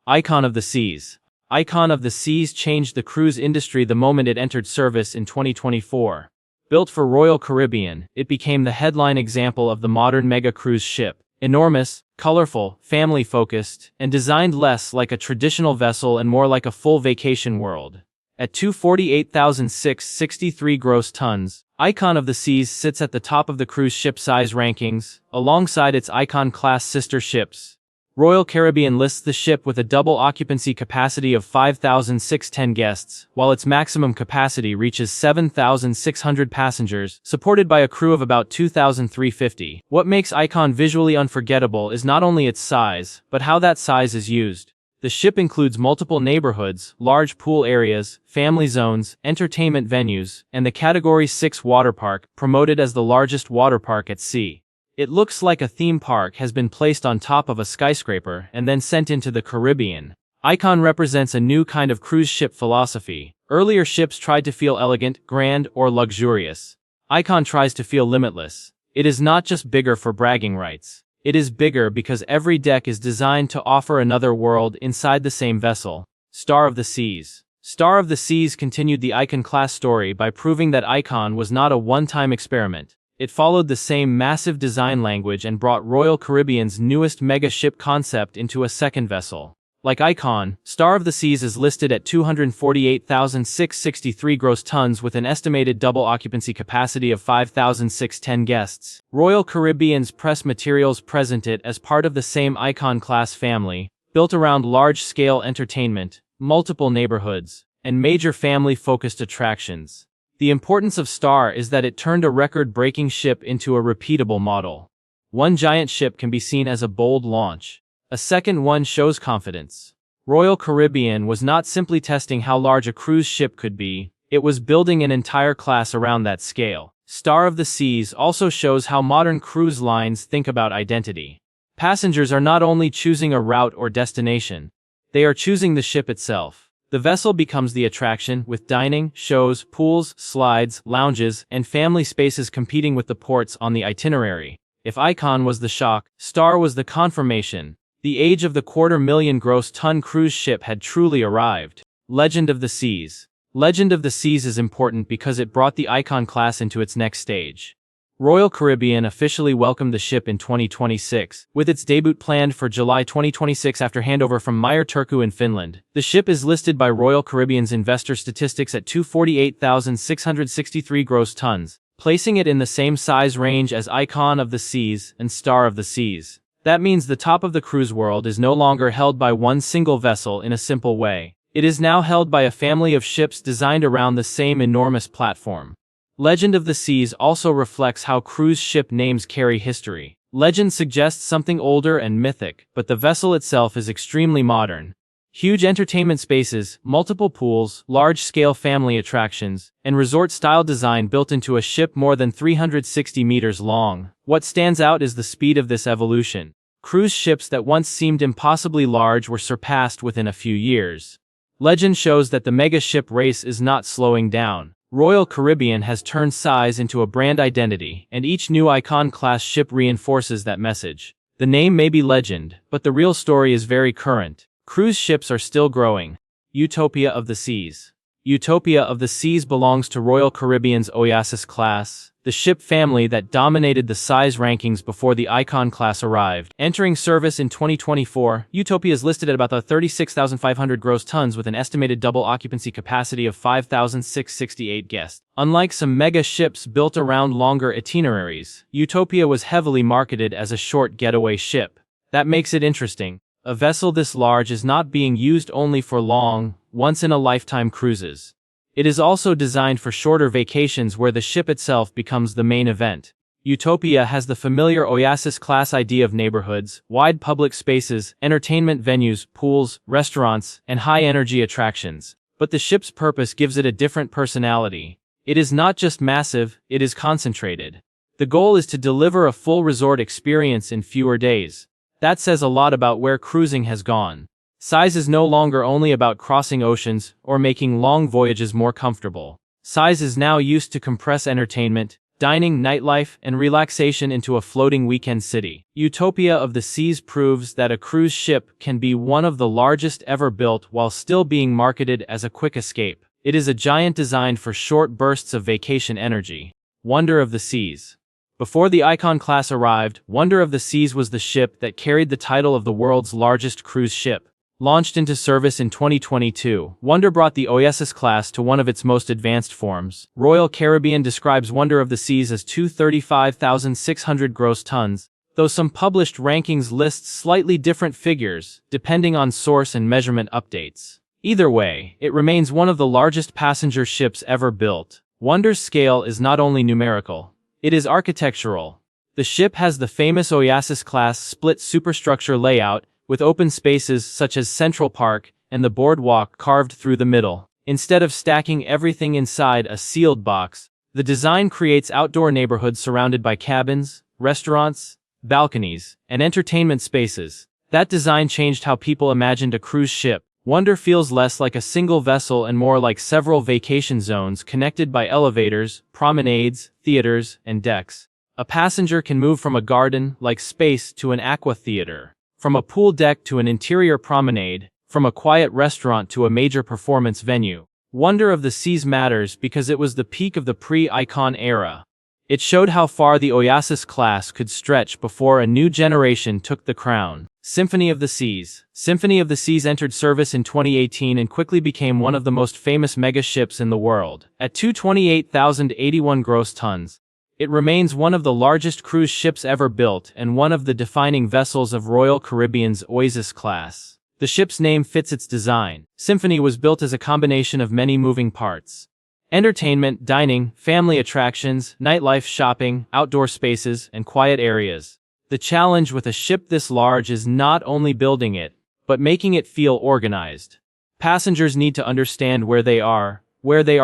Icon of the Seas. Icon of the Seas changed the cruise industry the moment it entered service in 2024. Built for Royal Caribbean, it became the headline example of the modern mega cruise ship. Enormous, colorful, family-focused, and designed less like a traditional vessel and more like a full vacation world. At 248,663 gross tons, Icon of the Seas sits at the top of the cruise ship size rankings, alongside its Icon-class sister ships. Royal Caribbean lists the ship with a double occupancy capacity of 5,610 guests, while its maximum capacity reaches 7,600 passengers, supported by a crew of about 2,350. What makes Icon visually unforgettable is not only its size, but how that size is used. The ship includes multiple neighborhoods, large pool areas, family zones, entertainment venues, and the Category 6 water park, promoted as the largest water park at sea. It looks like a theme park has been placed on top of a skyscraper and then sent into the Caribbean. Icon represents a new kind of cruise ship philosophy. Earlier ships tried to feel elegant, grand, or luxurious. Icon tries to feel limitless. It is not just bigger for bragging rights. It is bigger because every deck is designed to offer another world inside the same vessel. Star of the Seas. Star of the Seas continued the Icon-class story by proving that Icon was not a one-time experiment. It followed the same massive design language and brought Royal Caribbean's newest mega ship concept into a second vessel. Like Icon, Star of the Seas is listed at 248,663 gross tons with an estimated double occupancy capacity of 5,610 guests. Royal Caribbean's press materials present it as part of the same Icon-class family, built around large-scale entertainment, multiple neighborhoods, and major family-focused attractions. The importance of Star is that it turned a record-breaking ship into a repeatable model. One giant ship can be seen as a bold launch. A second one shows confidence. Royal Caribbean was not simply testing how large a cruise ship could be, it was building an entire class around that scale. Star of the Seas also shows how modern cruise lines think about identity. Passengers are not only choosing a route or destination, they are choosing the ship itself. The vessel becomes the attraction, with dining, shows, pools, slides, lounges, and family spaces competing with the ports on the itinerary. If Icon was the shock, Star was the confirmation. The age of the 250,000 gross ton cruise ship had truly arrived. Legend of the Seas. Legend of the Seas is important because it brought the Icon class into its next stage. Royal Caribbean officially welcomed the ship in 2026, with its debut planned for July 2026 after handover from Meyer Turku in Finland. The ship is listed by Royal Caribbean's investor statistics at 248,663 gross tons, placing it in the same size range as Icon of the Seas and Star of the Seas. That means the top of the cruise world is no longer held by one single vessel in a simple way. It is now held by a family of ships designed around the same enormous platform. Legend of the Seas also reflects how cruise ship names carry history. Legend suggests something older and mythic, but the vessel itself is extremely modern. Huge entertainment spaces, multiple pools, large-scale family attractions, and resort-style design built into a ship more than 360 meters long. What stands out is the speed of this evolution. Cruise ships that once seemed impossibly large were surpassed within a few years. Legend shows that the mega ship race is not slowing down. Royal Caribbean has turned size into a brand identity, and each new Icon-class ship reinforces that message. The name may be legend, but the real story is very current. Cruise ships are still growing. Utopia of the Seas. Utopia of the Seas belongs to Royal Caribbean's Oyasis class, the ship family that dominated the size rankings before the Icon class arrived. Entering service in 2024, Utopia is listed at about 36,500 gross tons with an estimated double occupancy capacity of 5,668 guests. Unlike some mega ships built around longer itineraries, Utopia was heavily marketed as a short getaway ship. That makes it interesting. A vessel this large is not being used only for long, once-in-a-lifetime cruises. It is also designed for shorter vacations where the ship itself becomes the main event. Utopia has the familiar Oyasis class idea of neighborhoods, wide public spaces, entertainment venues, pools, restaurants, and high-energy attractions. But the ship's purpose gives it a different personality. It is not just massive, it is concentrated. The goal is to deliver a full resort experience in fewer days. That says a lot about where cruising has gone. Size is no longer only about crossing oceans or making long voyages more comfortable. Size is now used to compress entertainment, dining, nightlife, and relaxation into a floating weekend city. Utopia of the Seas proves that a cruise ship can be one of the largest ever built while still being marketed as a quick escape. It is a giant designed for short bursts of vacation energy. Wonder of the Seas. Before the Icon class arrived, Wonder of the Seas was the ship that carried the title of the world's largest cruise ship. Launched into service in 2022, Wonder brought the Oyasis class to one of its most advanced forms. Royal Caribbean describes Wonder of the Seas as 235,600 gross tons, though some published rankings list slightly different figures, depending on source and measurement updates. Either way, it remains one of the largest passenger ships ever built. Wonder's scale is not only numerical, it is architectural. The ship has the famous Oyasis class split superstructure layout, with open spaces such as Central Park and the boardwalk carved through the middle. Instead of stacking everything inside a sealed box, the design creates outdoor neighborhoods surrounded by cabins, restaurants, balconies, and entertainment spaces. That design changed how people imagined a cruise ship. Wonder feels less like a single vessel and more like several vacation zones connected by elevators, promenades, theaters, and decks. A passenger can move from a garden-like space to an aqua theater, from a pool deck to an interior promenade, from a quiet restaurant to a major performance venue. Wonder of the Seas matters because it was the peak of the pre-Icon era. It showed how far the Oyasis class could stretch before a new generation took the crown. Symphony of the Seas. Symphony of the Seas entered service in 2018 and quickly became one of the most famous mega ships in the world. At 228,081 gross tons, it remains one of the largest cruise ships ever built and one of the defining vessels of Royal Caribbean's Oyasis class. The ship's name fits its design. Symphony was built as a combination of many moving parts. Entertainment, dining, family attractions, nightlife, shopping, outdoor spaces, and quiet areas. The challenge with a ship this large is not only building it, but making it feel organized. Passengers need to understand where they are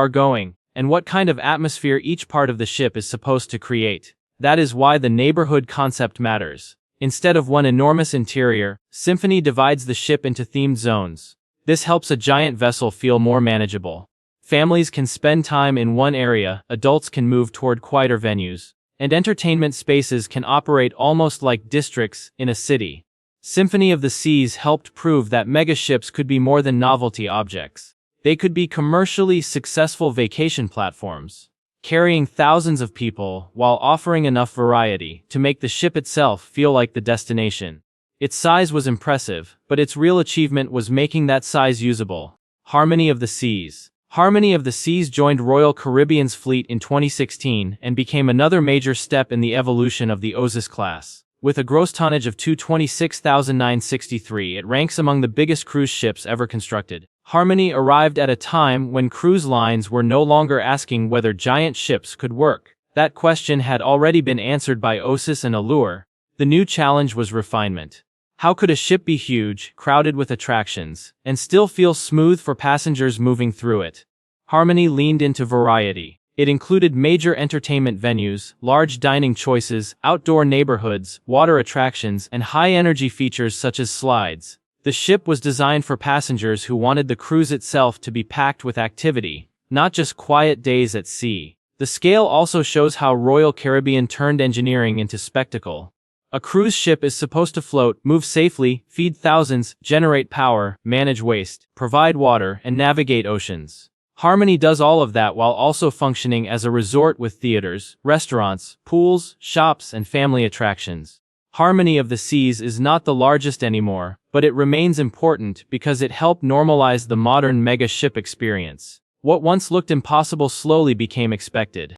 going, and what kind of atmosphere each part of the ship is supposed to create. That is why the neighborhood concept matters. Instead of one enormous interior, Symphony divides the ship into themed zones. This helps a giant vessel feel more manageable. Families can spend time in one area, adults can move toward quieter venues, and entertainment spaces can operate almost like districts in a city. Symphony of the Seas helped prove that megaships could be more than novelty objects. They could be commercially successful vacation platforms, carrying thousands of people while offering enough variety to make the ship itself feel like the destination. Its size was impressive, but its real achievement was making that size usable. Harmony of the Seas. Harmony of the Seas joined Royal Caribbean's fleet in 2016 and became another major step in the evolution of the Oyasis class. With a gross tonnage of 226,963, it ranks among the biggest cruise ships ever constructed. Harmony arrived at a time when cruise lines were no longer asking whether giant ships could work. That question had already been answered by Oyasis and Allure. The new challenge was refinement. How could a ship be huge, crowded with attractions, and still feel smooth for passengers moving through it? Harmony leaned into variety. It included major entertainment venues, large dining choices, outdoor neighborhoods, water attractions, and high-energy features such as slides. The ship was designed for passengers who wanted the cruise itself to be packed with activity, not just quiet days at sea. The scale also shows how Royal Caribbean turned engineering into spectacle. A cruise ship is supposed to float, move safely, feed thousands, generate power, manage waste, provide water, and navigate oceans. Harmony does all of that while also functioning as a resort with theaters, restaurants, pools, shops, and family attractions. Harmony of the Seas is not the largest anymore, but it remains important because it helped normalize the modern mega ship experience. What once looked impossible slowly became expected.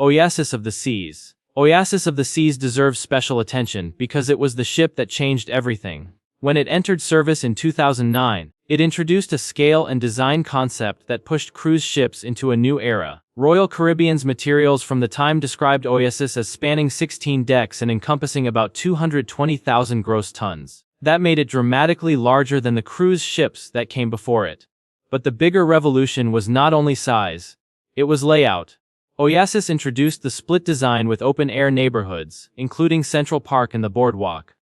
Oyasis of the Seas. Oyasis of the Seas deserves special attention because it was the ship that changed everything. When it entered service in 2009, it introduced a scale and design concept that pushed cruise ships into a new era. Royal Caribbean's materials from the time described Oyasis as spanning 16 decks and encompassing about 220,000 gross tons. That made it dramatically larger than the cruise ships that came before it. But the bigger revolution was not only size, it was layout. Oyasis introduced the split design with open-air neighborhoods, including Central Park and the boardwalk.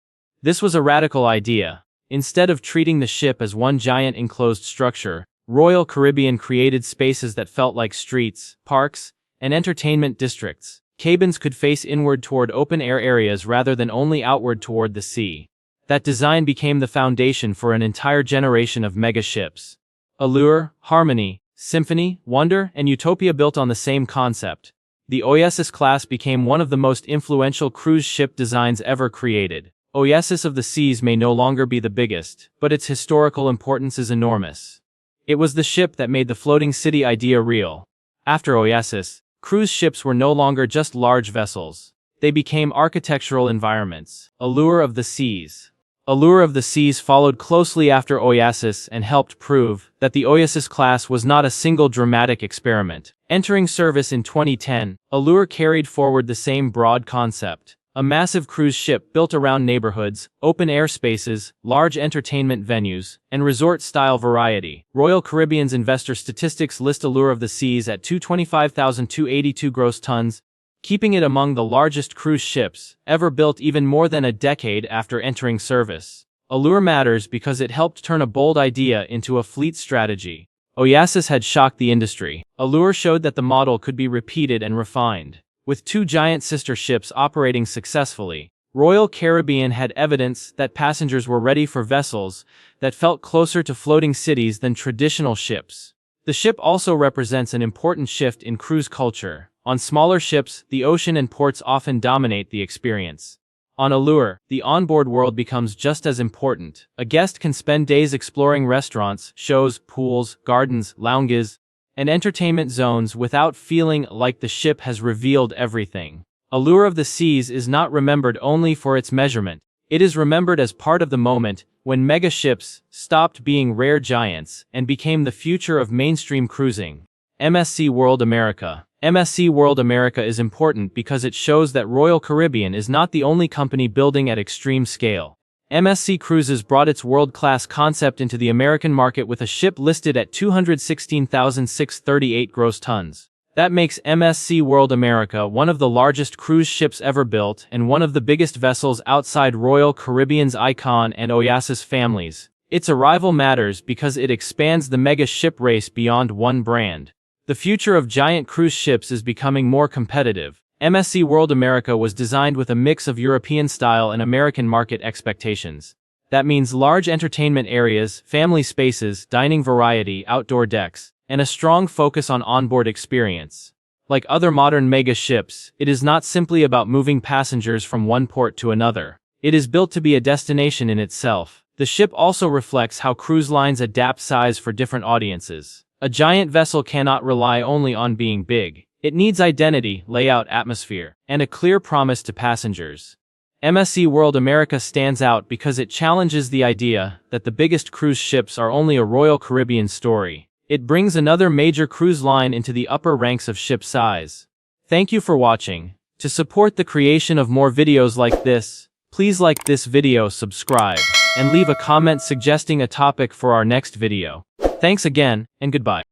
This was a radical idea. Instead of treating the ship as one giant enclosed structure, Royal Caribbean created spaces that felt like streets, parks, and entertainment districts. Cabins could face inward toward open-air areas rather than only outward toward the sea. That design became the foundation for an entire generation of mega ships. Allure, Harmony, Symphony, Wonder, and Utopia built on the same concept. The Oyasis class became one of the most influential cruise ship designs ever created. Oyasis of the seas may no longer be the biggest, but its historical importance is enormous. It was the ship that made the floating city idea real. After Oyasis, cruise ships were no longer just large vessels. They became architectural environments. Allure of the seas. Allure of the Seas followed closely after Oyasis and helped prove that the Oyasis class was not a single dramatic experiment. Entering service in 2010, Allure carried forward the same broad concept. A massive cruise ship built around neighborhoods, open-air spaces, large entertainment venues, and resort-style variety. Royal Caribbean's investor statistics list Allure of the Seas at 225,282 gross tons, keeping it among the largest cruise ships ever built even more than a decade after entering service. Allure matters because it helped turn a bold idea into a fleet strategy. Oyasis had shocked the industry. Allure showed that the model could be repeated and refined. With two giant sister ships operating successfully, Royal Caribbean had evidence that passengers were ready for vessels that felt closer to floating cities than traditional ships. The ship also represents an important shift in cruise culture. On smaller ships, the ocean and ports often dominate the experience. On Allure, the onboard world becomes just as important. A guest can spend days exploring restaurants, shows, pools, gardens, lounges, and entertainment zones without feeling like the ship has revealed everything. Allure of the Seas is not remembered only for its measurement. It is remembered as part of the moment when mega ships stopped being rare giants and became the future of mainstream cruising. MSC World America. MSC World America is important because it shows that Royal Caribbean is not the only company building at extreme scale. MSC Cruises brought its world-class concept into the American market with a ship listed at 216,638 gross tons. That makes MSC World America one of the largest cruise ships ever built and one of the biggest vessels outside Royal Caribbean's Icon and Oyasis families. Its arrival matters because it expands the mega ship race beyond one brand. The future of giant cruise ships is becoming more competitive. MSC World America was designed with a mix of European style and American market expectations. That means large entertainment areas, family spaces, dining variety, outdoor decks, and a strong focus on onboard experience. Like other modern mega ships, it is not simply about moving passengers from one port to another. It is built to be a destination in itself. The ship also reflects how cruise lines adapt size for different audiences. A giant vessel cannot rely only on being big. It needs identity, layout, atmosphere, and a clear promise to passengers. MSC World America stands out because it challenges the idea that the biggest cruise ships are only a Royal Caribbean story. It brings another major cruise line into the upper ranks of ship size. Thank you for watching. To support the creation of more videos like this, please like this video, subscribe, and leave a comment suggesting a topic for our next video. Thanks again, and goodbye.